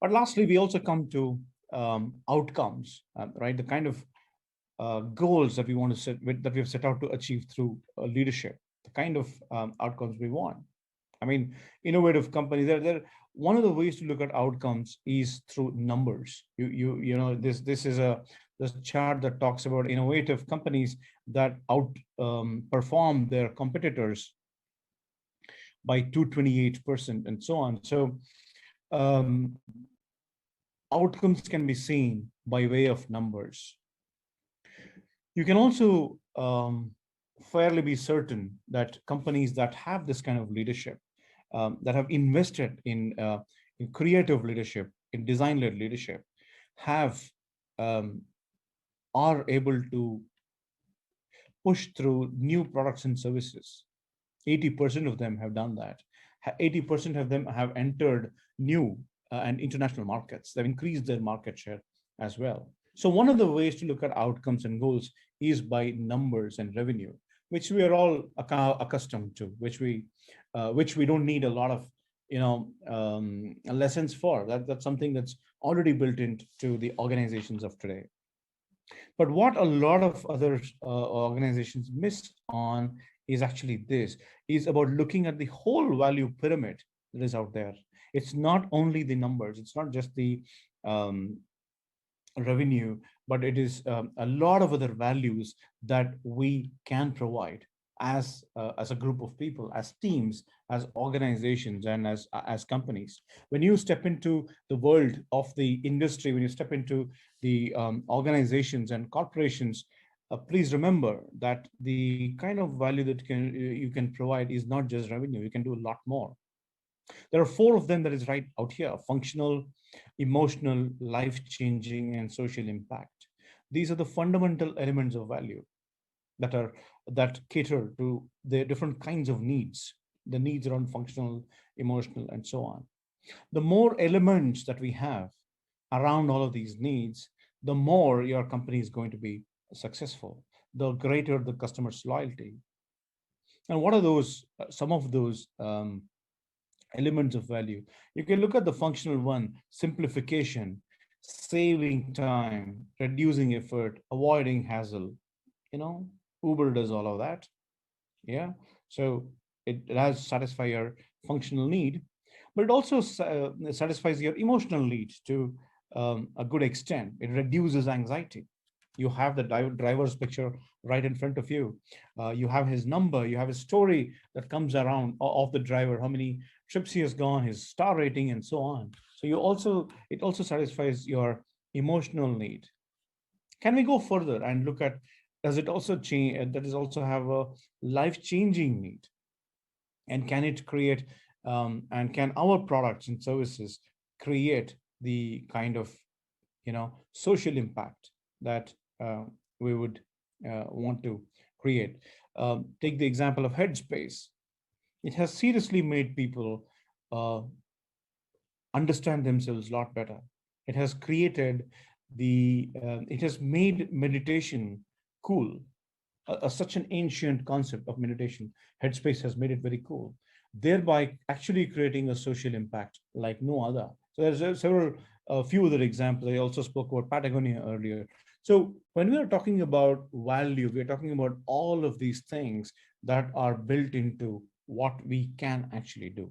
But lastly, we also come to outcomes, right? The kind of goals that we want to that we have set out to achieve through leadership, the kind of outcomes we want. I mean, innovative companies. They're one of the ways to look at outcomes is through numbers. This is a this chart that talks about innovative companies that out perform their competitors by 228% and so on. So um, outcomes can be seen by way of numbers. You can also fairly be certain that companies that have this kind of leadership, that have invested in creative leadership, in design-led leadership, have um, are able to push through new products and services. 80% of them have done that. 80% of them have entered new and international markets. They've increased their market share as well. So one of the ways to look at outcomes and goals is by numbers and revenue, which we are all accustomed to, which we don't need a lot of lessons for. That's something that's already built into the organizations of today. But what a lot of other organizations miss on is actually this, is about looking at the whole value pyramid that is out there. It's not only the numbers, it's not just the um, revenue, but it is a lot of other values that we can provide as a group of people, as teams, as organizations, and as companies. When you step into the world of the industry, when you step into the organizations and corporations, please remember that the kind of value that you can provide is not just revenue. You can do a lot more. There are four of them that is right out here: functional, emotional, life changing, and social impact. These are the fundamental elements of value that are that cater to the different kinds of needs, the needs around functional, emotional, and so on. The more elements that we have around all of these needs, the more your company is going to be successful, the greater the customer's loyalty. And what are those, some of those elements of value? You can look at the functional one: simplification, saving time, reducing effort, avoiding hassle. You know, Uber does all of that. Yeah. So it has satisfy your functional need, but it also satisfies your emotional need to a good extent. It reduces anxiety. You have the driver's picture right in front of you. You have his number, you have his story that comes around of the driver, how many trips he has gone, his star rating, and so on. So it also satisfies your emotional need. Can we go further and look at, does it also change, that is also have a life changing need? And can it create, and can our products and services create the kind of social impact that we would want to create? Take the example of Headspace. It has seriously made people uh, understand themselves a lot better. It has created it has made meditation cool. Such an ancient concept of meditation, Headspace has made it very cool, thereby actually creating a social impact like no other. So there's several, a few other examples. I also spoke about Patagonia earlier. So when we are talking about value, we're talking about all of these things that are built into what we can actually do.